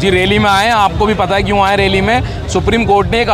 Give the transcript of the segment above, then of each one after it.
जी rally में आए, आपको भी पता है क्यों आए रैली में। सुप्रीम कोर्ट ने एक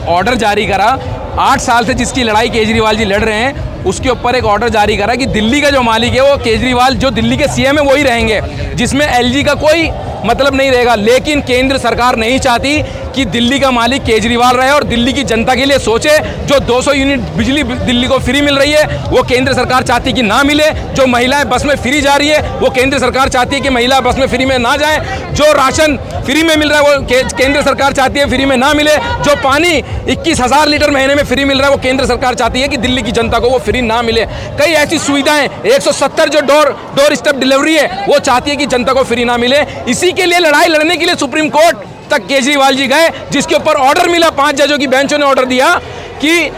ऑर्डर जारी करा, 8 साल से जिसकी लड़ाई केजरीवाल जी लड़ रहे हैं उसके ऊपर एक ऑर्डर जारी करा कि दिल्ली का जो मालिक है वो केजरीवाल, जो दिल्ली के सीएम है वही रहेंगे, जिसमें एलजी का कोई मतलब नहीं रहेगा। लेकिन केंद्र सरकार नहीं चाहती कि दिल्ली का मालिक केजरीवाल रहे और दिल्ली की जनता के लिए सोचे। जो 200 यूनिट बिजली दिल्ली को फ्री मिल रही है वो केंद्र सरकार चाहती कि ना मिले। जो महिलाएं बस में फ्री जा रही है वो केंद्र सरकार चाहती है कि महिला बस में फ्री में ना जाए। जो राशन फ्री में मिल रहा है वो केंद्र सरकार चाहती है फ्री में ना मिले। जो पानी 21,000 लीटर महीने में फ्री मिल रहा है वो केंद्र सरकार चाहती है कि दिल्ली की जनता को वो फ्री ना मिले। कई ऐसी सुविधाएं 170 जो डोर स्टेप डिलीवरी है वो चाहती है कि जनता को फ्री ना मिले। इसी के लिए लड़ाई लड़ने के लिए सुप्रीम कोर्ट तक केजरीवाल जी गए, जिसके ऊपर ऑर्डर मिला। 5 जजों की बेंचों ने ऑर्डर दिया कि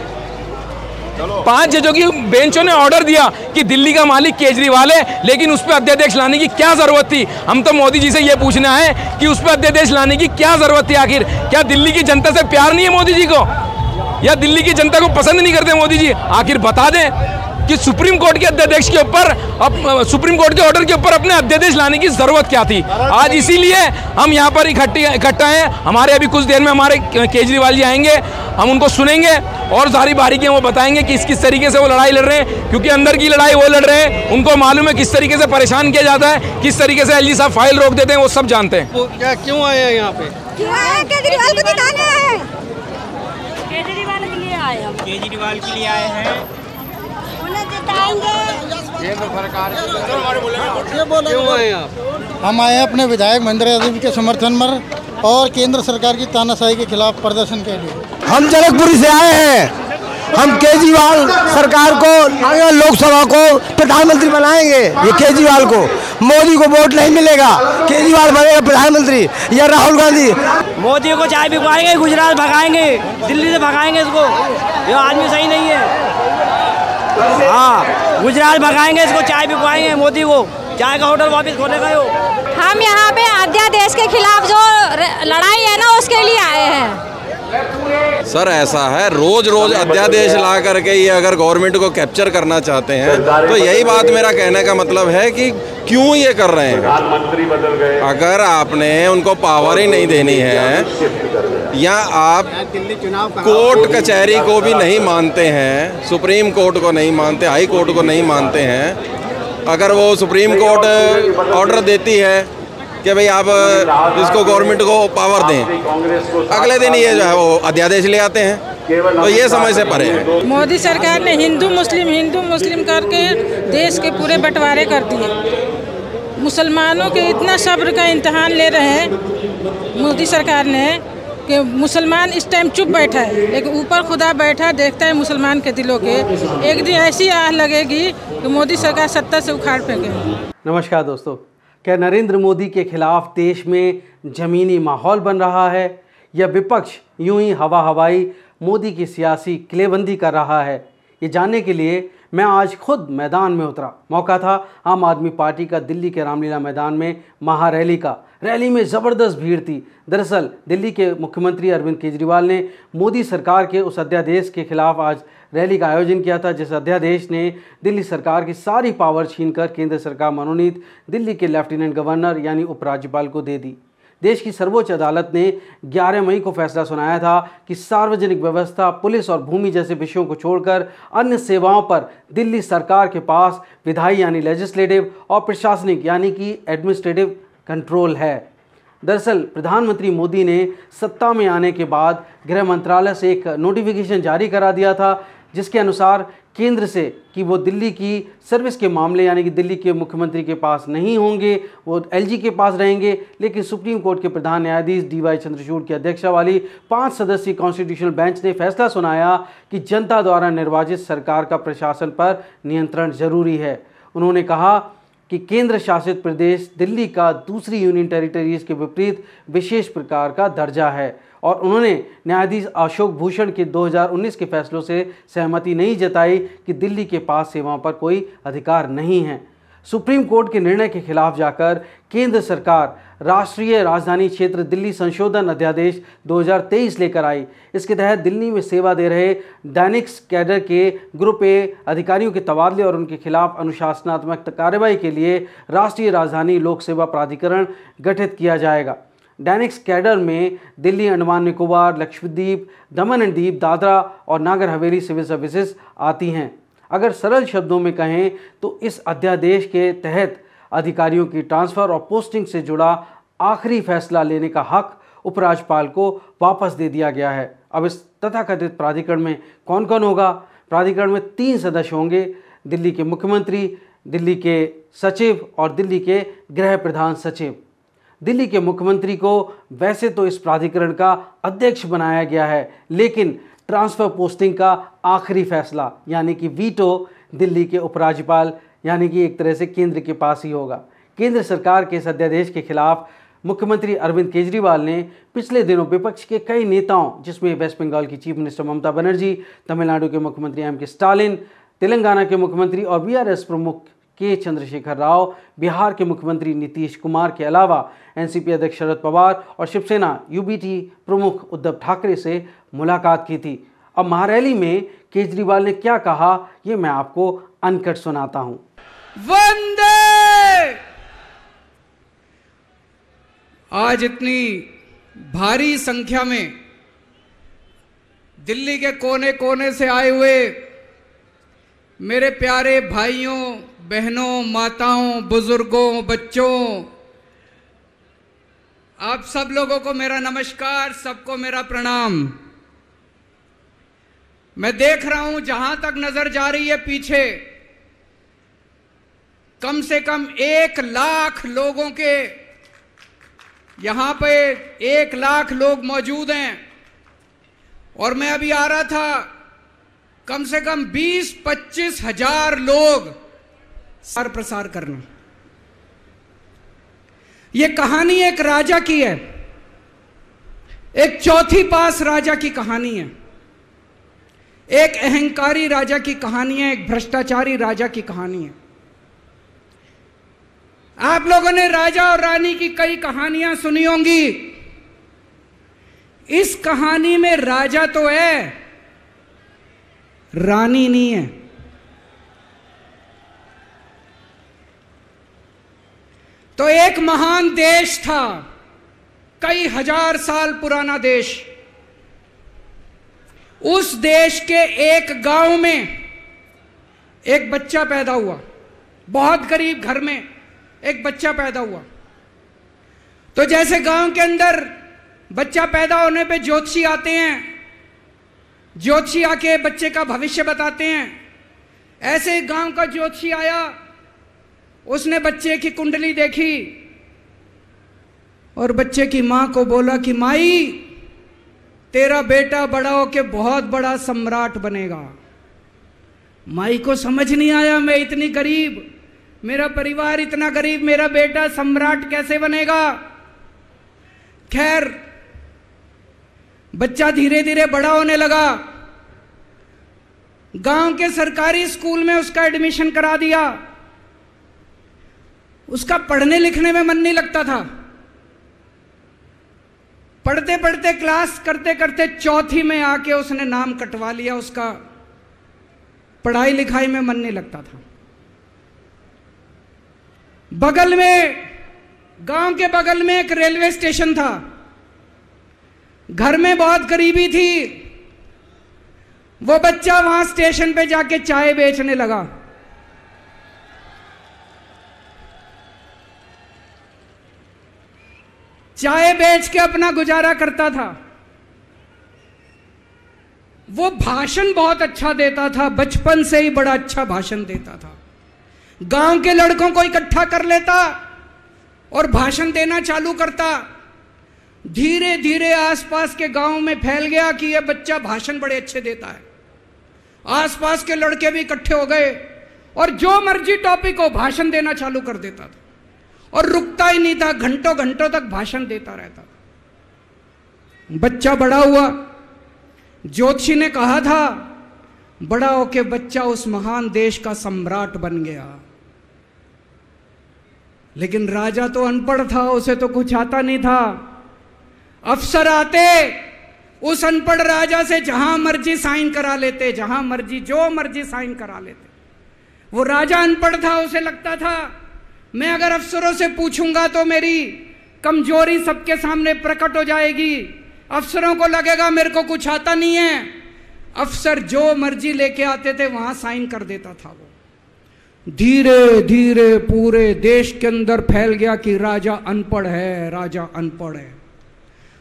5 जजों की बेंचों ने ऑर्डर दिया कि दिल्ली का मालिक केजरीवाल है, लेकिन उस पर अध्यादेश लाने की क्या जरूरत थी। हम तो मोदी जी से ये पूछना है कि उस पर अध्यादेश लाने की क्या जरूरत थी। आखिर क्या दिल्ली की जनता से प्यार नहीं है मोदी जी को, या दिल्ली की जनता को पसंद नहीं करते मोदी जी? आखिर बता दें कि सुप्रीम कोर्ट के अध्यादेश के ऊपर, सुप्रीम कोर्ट के ऑर्डर के ऊपर अपने अध्यादेश लाने की जरूरत क्या थी। आज इसीलिए हम यहाँ पर इकट्ठा हैं। हमारे अभी कुछ देर में हमारे केजरीवाल जी आएंगे, हम उनको सुनेंगे और सारी बारीकियां वो बताएंगे कि किस तरीके से वो लड़ाई लड़ रहे हैं, क्योंकि अंदर की लड़ाई वो लड़ रहे हैं। उनको मालूम है किस तरीके से परेशान किया जाता है, किस तरीके से एलजी साहब फाइल रोक देते हैं, वो सब जानते हैं। क्या क्यों आए हैं यहाँ पे? केजरीवाल को जिताना है। केजरीवाल के लिए आए हम। केजरीवाल के लिए आए हैं, उन्हें जिताएंगे। क्यों आए आप? हम आए हैं अपने विधायक महेंद्र यादव के समर्थन में और केंद्र सरकार की तानाशाही के खिलाफ प्रदर्शन के लिए। हम जनकपुरी से आए हैं। हम केजरीवाल सरकार को, आगे लोकसभा को प्रधानमंत्री बनाएंगे। ये केजरीवाल को, मोदी को वोट नहीं मिलेगा, केजरीवाल बनेगा प्रधानमंत्री या राहुल गांधी। मोदी को चाय पिलवाएंगे, गुजरात भगाएंगे, दिल्ली से भगाएंगे इसको। ये आदमी सही नहीं है। हाँ, गुजरात भगाएंगे इसको, चाय पिलवाएंगे मोदी को, चाय का होटल वापस खोलेगा। हम यहाँ पे अध्यादेश के खिलाफ जो लड़ाई है ना उसके लिए आए हैं। सर ऐसा है, रोज रोज अध्यादेश ला करके ये अगर गवर्नमेंट को कैप्चर करना चाहते हैं तो यही बात मेरा कहने का मतलब है कि क्यों ये कर रहे हैं। अगर आपने उनको पावर ही नहीं देनी है, या आप कोर्ट कचहरी को भी नहीं मानते हैं, सुप्रीम कोर्ट को नहीं मानते, हाई कोर्ट को नहीं मानते हैं, अगर वो सुप्रीम कोर्ट ऑर्डर देती है कि भाई आप इसको गवर्नमेंट को पावर दें, अगले दिन ये जो है वो अध्यादेश ले आते हैं, तो ये समझ से परे है। मोदी सरकार ने हिंदू मुस्लिम करके देश के पूरे बंटवारे कर दिए। मुसलमानों के इतना सब्र का इम्तहान ले रहे हैं मोदी सरकार ने कि मुसलमान इस टाइम चुप बैठा है, लेकिन ऊपर खुदा बैठा देखता है मुसलमान के दिलों के। एक दिन ऐसी आह लगेगी कि मोदी सरकार सत्ता से उखाड़ फेंकेगी। नमस्कार दोस्तों, क्या नरेंद्र मोदी के खिलाफ देश में ज़मीनी माहौल बन रहा है या विपक्ष यूं ही हवाई मोदी की सियासी किलेबंदी कर रहा है? ये जानने के लिए मैं आज खुद मैदान में उतरा। मौका था आम आदमी पार्टी का दिल्ली के रामलीला मैदान में महारैली का। रैली में ज़बरदस्त भीड़ थी। दरअसल दिल्ली के मुख्यमंत्री अरविंद केजरीवाल ने मोदी सरकार के उस अध्यादेश के खिलाफ आज रैली का आयोजन किया था, जिस अध्यादेश ने दिल्ली सरकार की सारी पावर छीनकर केंद्र सरकार मनोनीत दिल्ली के लेफ्टिनेंट गवर्नर यानी उपराज्यपाल को दे दी। देश की सर्वोच्च अदालत ने 11 मई को फैसला सुनाया था कि सार्वजनिक व्यवस्था, पुलिस और भूमि जैसे विषयों को छोड़कर अन्य सेवाओं पर दिल्ली सरकार के पास विधायी यानी लेजिस्लेटिव और प्रशासनिक यानी कि एडमिनिस्ट्रेटिव कंट्रोल है। दरअसल प्रधानमंत्री मोदी ने सत्ता में आने के बाद गृह मंत्रालय से एक नोटिफिकेशन जारी करा दिया था, जिसके अनुसार केंद्र से कि वो दिल्ली की सर्विस के मामले यानी कि दिल्ली के मुख्यमंत्री के पास नहीं होंगे, वो एलजी के पास रहेंगे। लेकिन सुप्रीम कोर्ट के प्रधान न्यायाधीश DY चंद्रचूड़ की अध्यक्षता वाली 5 सदस्यीय कॉन्स्टिट्यूशनल बेंच ने फैसला सुनाया कि जनता द्वारा निर्वाचित सरकार का प्रशासन पर नियंत्रण जरूरी है। उन्होंने कहा कि केंद्र शासित प्रदेश दिल्ली का दूसरी यूनियन टेरिटरीज के विपरीत विशेष प्रकार का दर्जा है, और उन्होंने न्यायाधीश अशोक भूषण के 2019 के फैसलों से सहमति नहीं जताई कि दिल्ली के पास सेवाओं पर कोई अधिकार नहीं है। सुप्रीम कोर्ट के निर्णय के खिलाफ जाकर केंद्र सरकार राष्ट्रीय राजधानी क्षेत्र दिल्ली संशोधन अध्यादेश 2023 लेकर आई। इसके तहत दिल्ली में सेवा दे रहे डायनिक्स कैडर के ग्रुप ए अधिकारियों के तबादले और उनके खिलाफ अनुशासनात्मक कार्रवाई के लिए राष्ट्रीय राजधानी लोक सेवा प्राधिकरण गठित किया जाएगा। डायनिक्स कैडर में दिल्ली, अंडमान निकोबार, लक्षद्वीप, दमन एंड दीव, दादरा और नागर हवेली सिविल सर्विसेज आती हैं। अगर सरल शब्दों में कहें तो इस अध्यादेश के तहत अधिकारियों की ट्रांसफ़र और पोस्टिंग से जुड़ा आखिरी फैसला लेने का हक उपराज्यपाल को वापस दे दिया गया है। अब इस तथाकथित प्राधिकरण में कौन कौन होगा? प्राधिकरण में 3 सदस्य होंगे, दिल्ली के मुख्यमंत्री, दिल्ली के सचिव और दिल्ली के गृह प्रधान सचिव। दिल्ली के मुख्यमंत्री को वैसे तो इस प्राधिकरण का अध्यक्ष बनाया गया है, लेकिन ट्रांसफ़र पोस्टिंग का आखिरी फैसला यानी कि वीटो दिल्ली के उपराज्यपाल यानी कि एक तरह से केंद्र के पास ही होगा। केंद्र सरकार के इस अध्यादेश के खिलाफ मुख्यमंत्री अरविंद केजरीवाल ने पिछले दिनों विपक्ष के कई नेताओं, जिसमें वेस्ट बंगाल की चीफ मिनिस्टर ममता बनर्जी, तमिलनाडु के मुख्यमंत्री एम के स्टालिन, तेलंगाना के मुख्यमंत्री और बीआरएस प्रमुख के चंद्रशेखर राव, बिहार के मुख्यमंत्री नीतीश कुमार के अलावा एनसीपी अध्यक्ष शरद पवार और शिवसेना यूबीटी प्रमुख उद्धव ठाकरे से मुलाकात की थी। अब महारैली में केजरीवाल ने क्या कहा, ये मैं आपको अनकट सुनाता हूं। वंदे! आज इतनी भारी संख्या में दिल्ली के कोने कोने से आए हुए मेरे प्यारे भाइयों, बहनों, माताओं, बुजुर्गों, बच्चों, आप सब लोगों को मेरा नमस्कार, सबको मेरा प्रणाम। मैं देख रहा हूं जहां तक नजर जा रही है पीछे कम से कम 1 लाख लोगों के यहां पे 1 लाख लोग मौजूद हैं और मैं अभी आ रहा था, कम से कम 20-25 हजार लोग प्रसार करना। ये कहानी एक राजा की है, एक चौथी पास राजा की कहानी है, एक अहंकारी राजा की कहानी है, एक भ्रष्टाचारी राजा की कहानी है। आप लोगों ने राजा और रानी की कई कहानियां सुनी होंगी। इस कहानी में राजा तो है, रानी नहीं है। तो एक महान देश था, कई हजार साल पुराना देश। उस देश के एक गांव में एक बच्चा पैदा हुआ, बहुत गरीब घर में एक बच्चा पैदा हुआ। तो जैसे गांव के अंदर बच्चा पैदा होने पे ज्योतिषी आते हैं, ज्योतिषी आके बच्चे का भविष्य बताते हैं, ऐसे गांव का ज्योतिषी आया, उसने बच्चे की कुंडली देखी और बच्चे की मां को बोला कि माई, तेरा बेटा बड़ा होके बहुत बड़ा सम्राट बनेगा। माई को समझ नहीं आया, मैं इतनी गरीब, मेरा परिवार इतना गरीब, मेरा बेटा सम्राट कैसे बनेगा। खैर बच्चा धीरे धीरे बड़ा होने लगा। गांव के सरकारी स्कूल में उसका एडमिशन करा दिया। उसका पढ़ने लिखने में मन नहीं लगता था। पढ़ते पढ़ते, क्लास करते करते चौथी में आके उसने नाम कटवा लिया। उसका पढ़ाई लिखाई में मन नहीं लगता था। बगल में, गांव के बगल में एक रेलवे स्टेशन था। घर में बहुत गरीबी थी। वो बच्चा वहां स्टेशन पे जाके चाय बेचने लगा। चाय बेच के अपना गुजारा करता था। वो भाषण बहुत अच्छा देता था, बचपन से ही बड़ा अच्छा भाषण देता था। गांव के लड़कों को इकट्ठा कर लेता और भाषण देना चालू करता। धीरे धीरे आसपास के गांव में फैल गया कि यह बच्चा भाषण बड़े अच्छे देता है। आसपास के लड़के भी इकट्ठे हो गए और जो मर्जी टॉपिक हो भाषण देना चालू कर देता था और रुकता ही नहीं था, घंटों घंटों तक भाषण देता रहता था। बच्चा बड़ा हुआ। ज्योतिषी ने कहा था बड़ा होके बच्चा उस महान देश का सम्राट बन गया। लेकिन राजा तो अनपढ़ था, उसे तो कुछ आता नहीं था। अफसर आते, उस अनपढ़ राजा से जहां मर्जी साइन करा लेते, जहां मर्जी जो मर्जी साइन करा लेते। वो राजा अनपढ़ था, उसे लगता था मैं अगर अफसरों से पूछूंगा तो मेरी कमजोरी सबके सामने प्रकट हो जाएगी, अफसरों को लगेगा मेरे को कुछ आता नहीं है। अफसर जो मर्जी लेके आते थे वहां साइन कर देता था। वो धीरे धीरे पूरे देश के अंदर फैल गया कि राजा अनपढ़ है, राजा अनपढ़ है।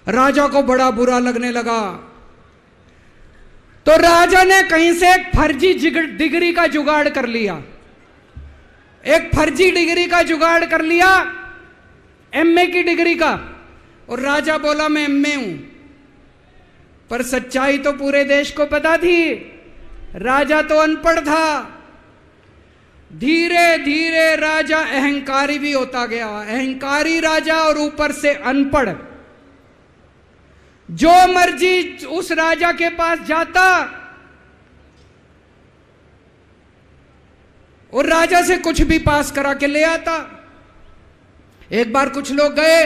राजा को बड़ा बुरा लगने लगा, तो राजा ने कहीं से एक फर्जी डिग्री का जुगाड़ कर लिया, एक फर्जी डिग्री का जुगाड़ कर लिया, एमए की डिग्री का। और राजा बोला मैं एमए हूं, पर सच्चाई तो पूरे देश को पता थी, राजा तो अनपढ़ था। धीरे धीरे राजा अहंकारी भी होता गया, अहंकारी राजा और ऊपर से अनपढ़। जो मर्जी उस राजा के पास जाता और राजा से कुछ भी पास करा के ले आता। एक बार कुछ लोग गए,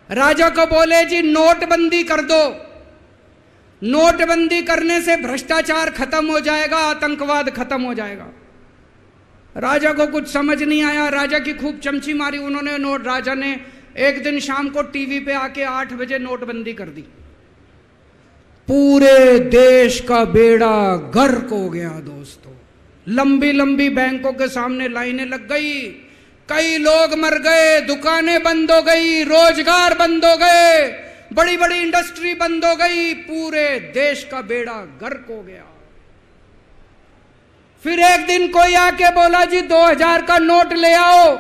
राजा को बोले जी नोटबंदी कर दो, नोटबंदी करने से भ्रष्टाचार खत्म हो जाएगा, आतंकवाद खत्म हो जाएगा। राजा को कुछ समझ नहीं आया, राजा की खूब चमची मारी उन्होंने। राजा ने एक दिन शाम को टीवी पे आके 8 बजे नोटबंदी कर दी। पूरे देश का बेड़ा गर्क हो गया दोस्तों। लंबी लंबी बैंकों के सामने लाइनें लग गई, कई लोग मर गए, दुकानें बंद हो गई, रोजगार बंद हो गए, बड़ी बड़ी इंडस्ट्री बंद हो गई, पूरे देश का बेड़ा गर्क हो गया। फिर एक दिन कोई आके बोला जी 2000 का नोट ले आओ।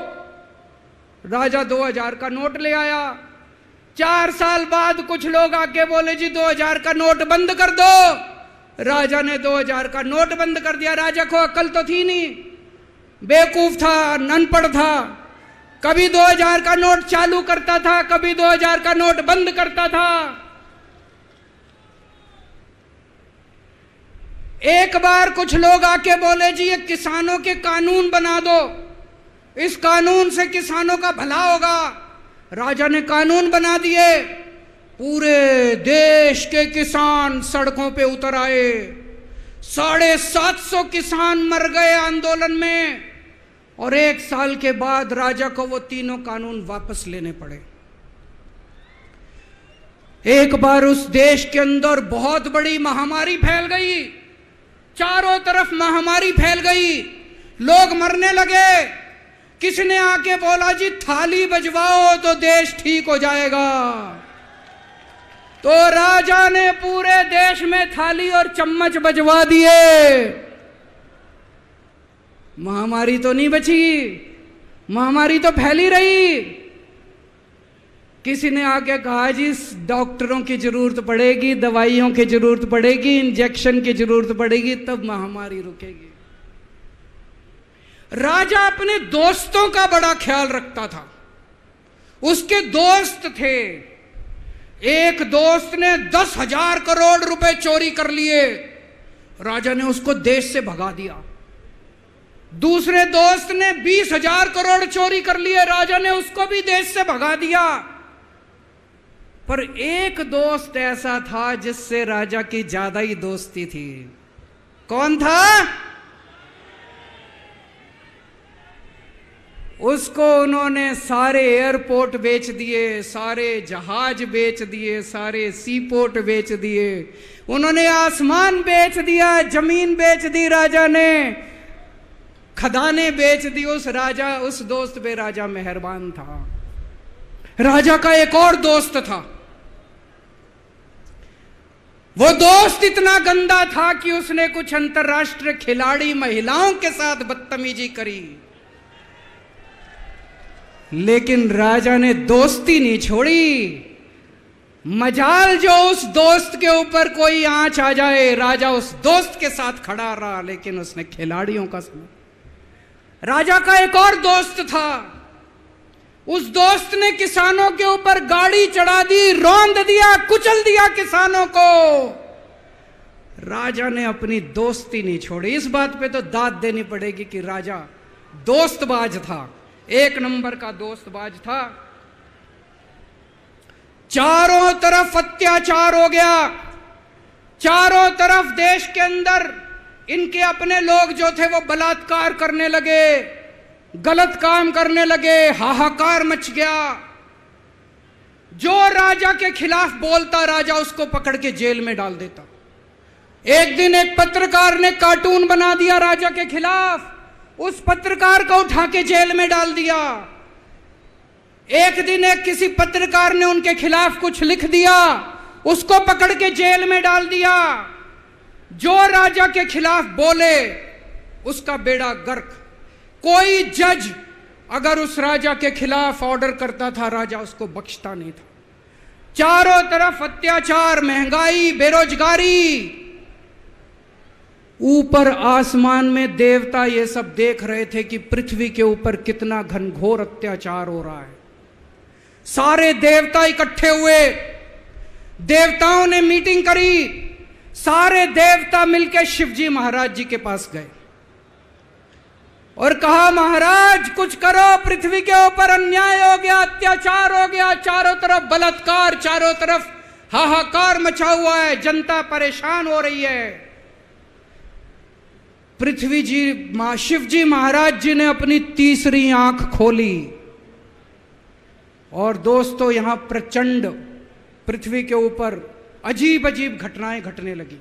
राजा 2000 का नोट ले आया। 4 साल बाद कुछ लोग आके बोले जी 2000 का नोट बंद कर दो। राजा ने 2000 का नोट बंद कर दिया। राजा को अक्ल तो थी नहीं, बेवकूफ था, अनपढ़ था। कभी 2000 का नोट चालू करता था, कभी 2000 का नोट बंद करता था। एक बार कुछ लोग आके बोले जी ये किसानों के कानून बना दो, इस कानून से किसानों का भला होगा। राजा ने कानून बना दिए, पूरे देश के किसान सड़कों पे उतर आए। 750 किसान मर गए आंदोलन में, और 1 साल के बाद राजा को वो तीनों कानून वापस लेने पड़े। एक बार उस देश के अंदर बहुत बड़ी महामारी फैल गई, चारों तरफ महामारी फैल गई, लोग मरने लगे। किसने आके बोला जी थाली बजवाओ तो देश ठीक हो जाएगा। तो राजा ने पूरे देश में थाली और चम्मच बजवा दिए। महामारी तो नहीं बची, महामारी तो फैली रही। किसी ने आके कहा जी डॉक्टरों की जरूरत पड़ेगी, दवाइयों की जरूरत पड़ेगी, इंजेक्शन की जरूरत पड़ेगी, तब महामारी रुकेगी। राजा अपने दोस्तों का बड़ा ख्याल रखता था। उसके दोस्त थे। एक दोस्त ने 10,000 करोड़ रुपए चोरी कर लिए, राजा ने उसको देश से भगा दिया। दूसरे दोस्त ने 20,000 करोड़ चोरी कर लिए, राजा ने उसको भी देश से भगा दिया। पर एक दोस्त ऐसा था जिससे राजा की ज्यादा ही दोस्ती थी। कौन था? उसको उन्होंने सारे एयरपोर्ट बेच दिए, सारे जहाज बेच दिए, सारे सी पोर्ट बेच दिए, उन्होंने आसमान बेच दिया, जमीन बेच दी राजा ने, खदानें बेच दी। उस दोस्त पे राजा मेहरबान था। राजा का एक और दोस्त था। वो दोस्त इतना गंदा था कि उसने कुछ अंतर्राष्ट्रीय खिलाड़ी महिलाओं के साथ बदतमीजी करी, लेकिन राजा ने दोस्ती नहीं छोड़ी। मजाल जो उस दोस्त के ऊपर कोई आंच आ जाए, राजा उस दोस्त के साथ खड़ा रहा, लेकिन उसने खिलाड़ियों का समझ। राजा का एक और दोस्त था। उस दोस्त ने किसानों के ऊपर गाड़ी चढ़ा दी, रौंद दिया, कुचल दिया किसानों को। राजा ने अपनी दोस्ती नहीं छोड़ी। इस बात पे तो दाद देनी पड़ेगी कि राजा दोस्तबाज था, एक नंबर का दोस्तबाज था। चारों तरफ अत्याचार हो गया, चारों तरफ देश के अंदर इनके अपने लोग जो थे वो बलात्कार करने लगे, गलत काम करने लगे, हाहाकार मच गया। जो राजा के खिलाफ बोलता राजा उसको पकड़ के जेल में डाल देता। एक दिन एक पत्रकार ने कार्टून बना दिया राजा के खिलाफ, उस पत्रकार को उठा के जेल में डाल दिया। एक दिन एक किसी पत्रकार ने उनके खिलाफ कुछ लिख दिया, उसको पकड़ के जेल में डाल दिया। जो राजा के खिलाफ बोले उसका बेड़ा गर्क। कोई जज अगर उस राजा के खिलाफ ऑर्डर करता था, राजा उसको बख्शता नहीं था। चारों तरफ अत्याचार, महंगाई, बेरोजगारी। ऊपर आसमान में देवता ये सब देख रहे थे कि पृथ्वी के ऊपर कितना घनघोर अत्याचार हो रहा है। सारे देवता इकट्ठे हुए, देवताओं ने मीटिंग करी, सारे देवता मिलकर शिवजी महाराज जी के पास गए और कहा, महाराज कुछ करो, पृथ्वी के ऊपर अन्याय हो गया, अत्याचार हो गया, चारों तरफ बलात्कार, चारों तरफ हाहाकार मचा हुआ है, जनता परेशान हो रही है। पृथ्वी जी शिवजी महाराज जी ने अपनी तीसरी आंख खोली और दोस्तों यहां प्रचंड पृथ्वी के ऊपर अजीब अजीब घटनाएं घटने लगी।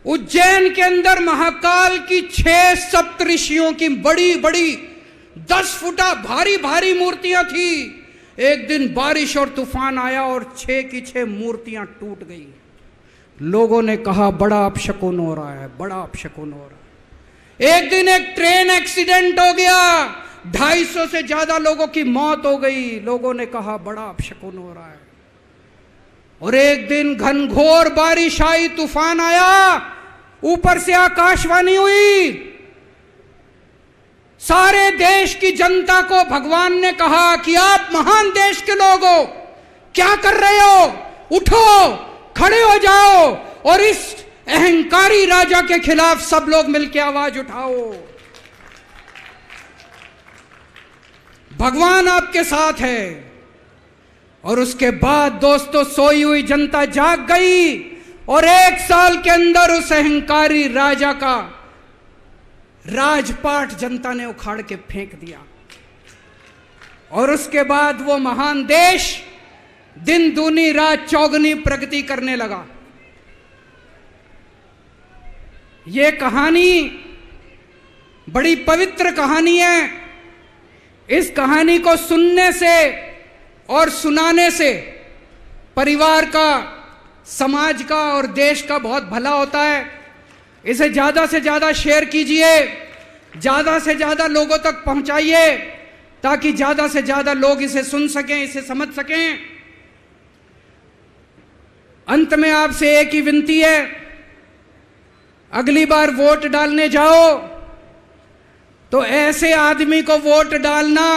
उज्जैन के अंदर महाकाल की 6 सप्तऋषियों की बड़ी बड़ी 10 फुटा भारी भारी मूर्तियां थी। एक दिन बारिश और तूफान आया और 6 की 6 मूर्तियां टूट गई। लोगों ने कहा बड़ा अपशकुन हो रहा है, बड़ा अपशकुन हो रहा है। एक दिन एक ट्रेन एक्सीडेंट हो गया, 250 से ज्यादा लोगों की मौत हो गई। लोगों ने कहा बड़ा अपशकुन हो रहा है। और एक दिन घनघोर बारिश आई, तूफान आया, ऊपर से आकाशवाणी हुई। सारे देश की जनता को भगवान ने कहा कि आप महान देश के लोग हो, क्या कर रहे हो, उठो, खड़े हो जाओ और इस अहंकारी राजा के खिलाफ सब लोग मिलकर आवाज उठाओ। भगवान आपके साथ है। और उसके बाद दोस्तों सोई हुई जनता जाग गई और 1 साल के अंदर उस अहंकारी राजा का राजपाट जनता ने उखाड़ के फेंक दिया। और उसके बाद वो महान देश दिन दूनी रात चौगुनी प्रगति करने लगा। ये कहानी बड़ी पवित्र कहानी है। इस कहानी को सुनने से और सुनाने से परिवार का, समाज का और देश का बहुत भला होता है। इसे ज़्यादा से ज़्यादा शेयर कीजिए, ज़्यादा से ज़्यादा लोगों तक पहुंचाइए ताकि ज़्यादा से ज़्यादा लोग इसे सुन सकें, इसे समझ सकें। अंत में आपसे एक ही विनती है, अगली बार वोट डालने जाओ तो ऐसे आदमी को वोट डालना,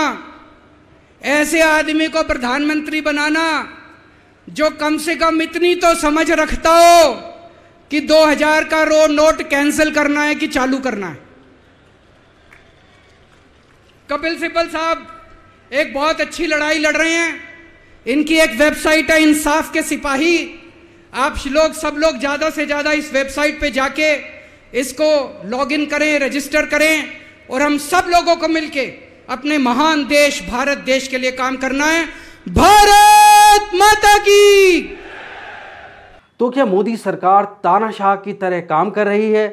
ऐसे आदमी को प्रधानमंत्री बनाना जो कम से कम इतनी तो समझ रखता हो कि 2000 का नोट कैंसिल करना है कि चालू करना है। कपिल सिब्बल साहब एक बहुत अच्छी लड़ाई लड़ रहे हैं। इनकी एक वेबसाइट है इंसाफ के सिपाही। आप लोग सब लोग ज़्यादा से ज़्यादा इस वेबसाइट पे जाके इसको लॉगिन करें, रजिस्टर करें और हम सब लोगों को मिलके अपने महान देश भारत देश के लिए काम करना है। भारत माता की। तो क्या मोदी सरकार तानाशाह की तरह काम कर रही है?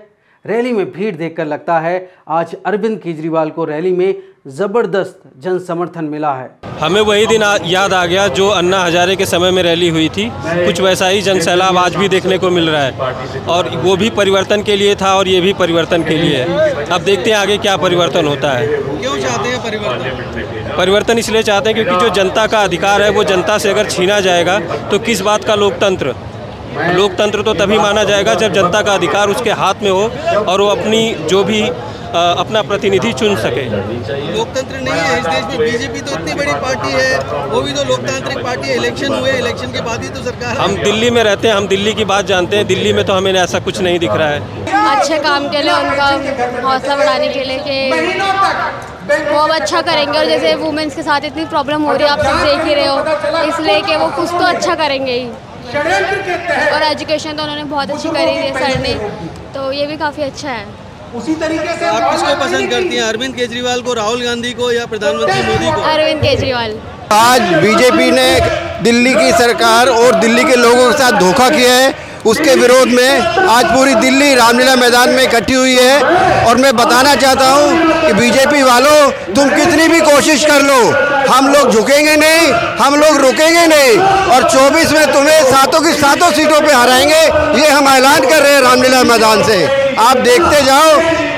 रैली में भीड़ देखकर लगता है आज अरविंद केजरीवाल को रैली में जबरदस्त जन समर्थन मिला है। हमें वही दिन याद आ गया जो अन्ना हजारे के समय में रैली हुई थी। कुछ वैसा ही जन सैलाब आज भी देखने को मिल रहा है और वो भी परिवर्तन के लिए था और ये भी परिवर्तन के लिए है। अब देखते हैं आगे क्या परिवर्तन होता है। क्यों चाहते हैं परिवर्तन? परिवर्तन इसलिए चाहते हैं क्योंकि जो जनता का अधिकार है वो जनता से अगर छीना जाएगा तो किस बात का लोकतंत्र। लोकतंत्र तो तभी माना जाएगा जब जनता का अधिकार उसके हाथ में हो और वो अपनी जो भी अपना प्रतिनिधि चुन सके। लोकतंत्र नहीं है इस देश में। बीजेपी तो इतनी बड़ी पार्टी है, वो भी तो लोकतांत्रिक पार्टी है। इलेक्शन हुए, इलेक्शन के बाद ही तो सरकार। हम दिल्ली में रहते हैं, हम दिल्ली की बात जानते हैं। दिल्ली में तो हमें ऐसा कुछ नहीं दिख रहा है। अच्छे काम के लिए, उनका हौसला बढ़ाने के लिए कि वो अब अच्छा करेंगे। और जैसे वुमेन्स के साथ इतनी प्रॉब्लम हो रही है, आप सब देख ही रहे हो, इसलिए कि वो कुछ तो अच्छा करेंगे ही। और एजुकेशन तो उन्होंने बहुत अच्छी करी है सर ने, तो ये भी काफ़ी अच्छा है। उसी तरीके से आप किसको पसंद करती हैं, अरविंद केजरीवाल को, राहुल गांधी को, या प्रधानमंत्री मोदी को? अरविंद केजरीवाल। आज बीजेपी ने दिल्ली की सरकार और दिल्ली के लोगों के साथ धोखा किया है, उसके विरोध में आज पूरी दिल्ली रामलीला मैदान में इकट्ठी हुई है। और मैं बताना चाहता हूं कि बीजेपी वालों, तुम कितनी भी कोशिश कर लो, हम लोग झुकेंगे नहीं, हम लोग रुकेंगे नहीं, और 24 में तुम्हें सातों की सातों सीटों पे हराएंगे, ये हम ऐलान कर रहे हैं रामलीला मैदान से। आप देखते जाओ,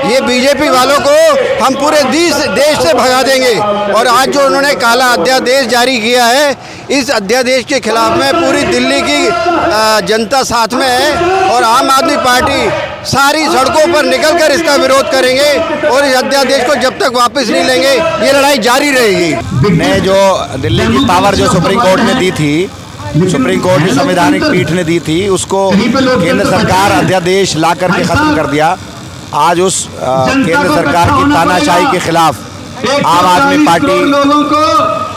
ये बीजेपी वालों को हम पूरे देश से भगा देंगे। और आज जो उन्होंने काला अध्यादेश जारी किया है, इस अध्यादेश के खिलाफ में पूरी दिल्ली की जनता साथ में है, और आम आदमी पार्टी सारी सड़कों पर निकलकर इसका विरोध करेंगे, और इस अध्यादेश को जब तक वापस नहीं लेंगे ये लड़ाई जारी रहेगी। ने जो दिल्ली की पावर जो सुप्रीम कोर्ट ने दी थी, सुप्रीम कोर्ट की संवैधानिक पीठ ने दी थी, उसको केंद्र सरकार अध्यादेश ला करके ख़त्म कर दिया। आज उस केंद्र सरकार की तानाशाही के खिलाफ आम आदमी पार्टी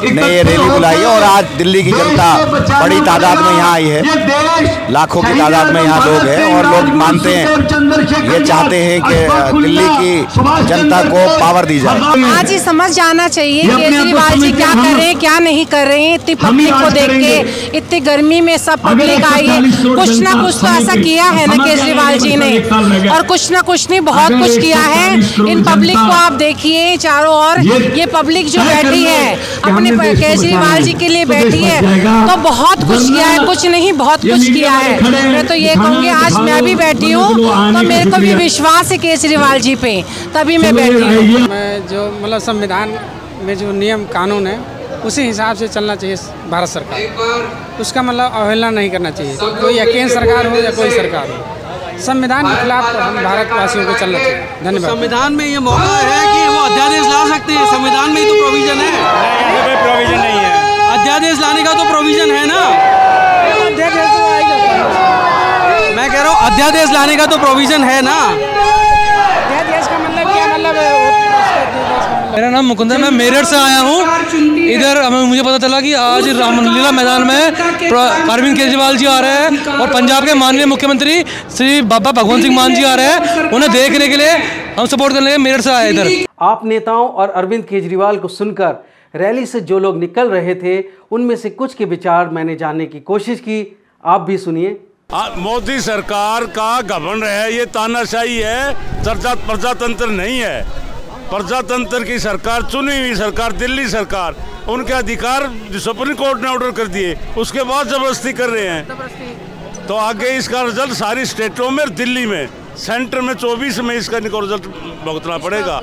ने ये रैली बुलाई है, और आज दिल्ली की जनता बड़ी तादाद में यहाँ आई है, लाखों की तादाद में यहाँ लोग हैं, और लोग मानते हैं, ये चाहते हैं कि दिल्ली की जनता को पावर दी जाए। आज ही समझ जाना चाहिए केजरीवाल जी क्या कर रहे हैं, क्या नहीं कर रहे हैं। इतनी पब्लिक को देख के, इतनी गर्मी में सब पब्लिक आई है, कुछ ना कुछ तो ऐसा किया है ना केजरीवाल जी ने, और कुछ ना कुछ नहीं, बहुत कुछ किया है। इन पब्लिक को आप देखिए चारों ओर, ये पब्लिक जो बैठी है अपने केजरीवाल जी के लिए बैठी है, तो बहुत कुछ किया है, कुछ नहीं बहुत कुछ किया है। मैं तो ये कहूँगी, आज मैं भी बैठी हूँ तो मेरे को भी विश्वास है केजरीवाल जी पे, तभी मैं बैठी हूँ। मैं जो मतलब संविधान में जो नियम कानून है उसी हिसाब से चलना चाहिए भारत सरकार, उसका मतलब अवहेलना नहीं करना चाहिए, कोई केंद्र सरकार हो या कोई सरकार हो। संविधान के खिलाफ हम भारतवासियों को चलना चाहिए। धन्यवाद। संविधान में ये मौका है कि वो अध्यादेश ला सकते हैं, संविधान में ही तो प्रोविजन है। कोई प्रोविजन नहीं है, अध्यादेश लाने का तो प्रोविजन है ना। मैं कह रहा हूँ अध्यादेश लाने का तो प्रोविजन है ना। अध्यादेश का मतलब क्या मतलब है? मेरा नाम मुकुंद है, मैं मेरठ से आया हूँ। इधर मुझे पता चला कि आज रामलीला मैदान में अरविंद केजरीवाल जी आ रहे हैं, और पंजाब के माननीय मुख्यमंत्री श्री बाबा भगवंत सिंह मान जी आ रहे हैं। उन्हें देखने के लिए हम सपोर्ट करने के लिए मेरठ से आए इधर। आप नेताओं और अरविंद केजरीवाल को सुनकर रैली से जो लोग निकल रहे थे, उनमें से कुछ के विचार मैंने जानने की कोशिश की, आप भी सुनिए। मोदी सरकार का घमंड है, ये तानाशाही है, प्रजातंत्र नहीं है। प्रजातंत्र की सरकार, चुनी हुई सरकार, दिल्ली सरकार, उनके अधिकार सुप्रीम कोर्ट ने ऑर्डर कर दिए, उसके बाद जबरदस्ती कर रहे हैं। तो आगे इसका रिजल्ट सारी स्टेटों में, दिल्ली में, सेंटर में 24 में इसका रिजल्ट भुगतना पड़ेगा।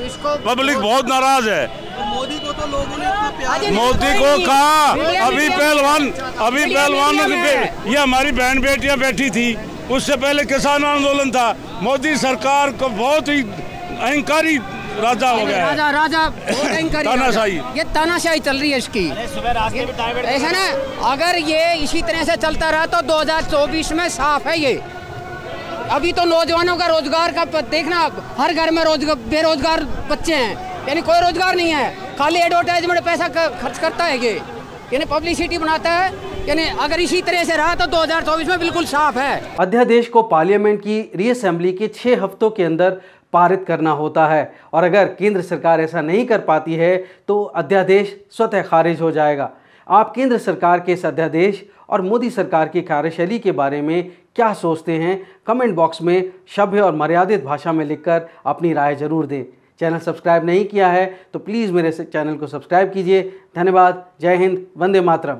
पब्लिक बहुत नाराज है। मोदी को तो लोगों ने इतना प्यार, मोदी को कहा, अभी पहलवान ये हमारी बहन बेटियां बैठी थी, उससे पहले किसान आंदोलन था। मोदी सरकार को बहुत ही अहंकारी राजा हो गया है। राजा तानाशाही, ये तानाशाही चल रही है इसकी। ऐसा ना, अगर ये इसी तरह से चलता रहा तो 2024 में साफ है ये। अभी तो नौजवानों का रोजगार का देखना, हर घर में बेरोजगार बच्चे हैं, यानी कोई रोजगार नहीं है, खाली एडवर्टाइजमेंट पैसा खर्च करता है ये, यानी पब्लिसिटी बनाता है। यानी अगर इसी तरह से रहा तो 2024 में बिल्कुल साफ है। अध्यादेश को पार्लियामेंट की रीअसेंबली के 6 हफ्तों के अंदर पारित करना होता है, और अगर केंद्र सरकार ऐसा नहीं कर पाती है तो अध्यादेश स्वतः खारिज हो जाएगा। आप केंद्र सरकार के इस अध्यादेश और मोदी सरकार की कार्यशैली के बारे में क्या सोचते हैं, कमेंट बॉक्स में सभ्य और मर्यादित भाषा में लिखकर अपनी राय जरूर दें। चैनल सब्सक्राइब नहीं किया है तो प्लीज़ मेरे चैनल को सब्सक्राइब कीजिए। धन्यवाद। जय हिंद। वंदे मातरम।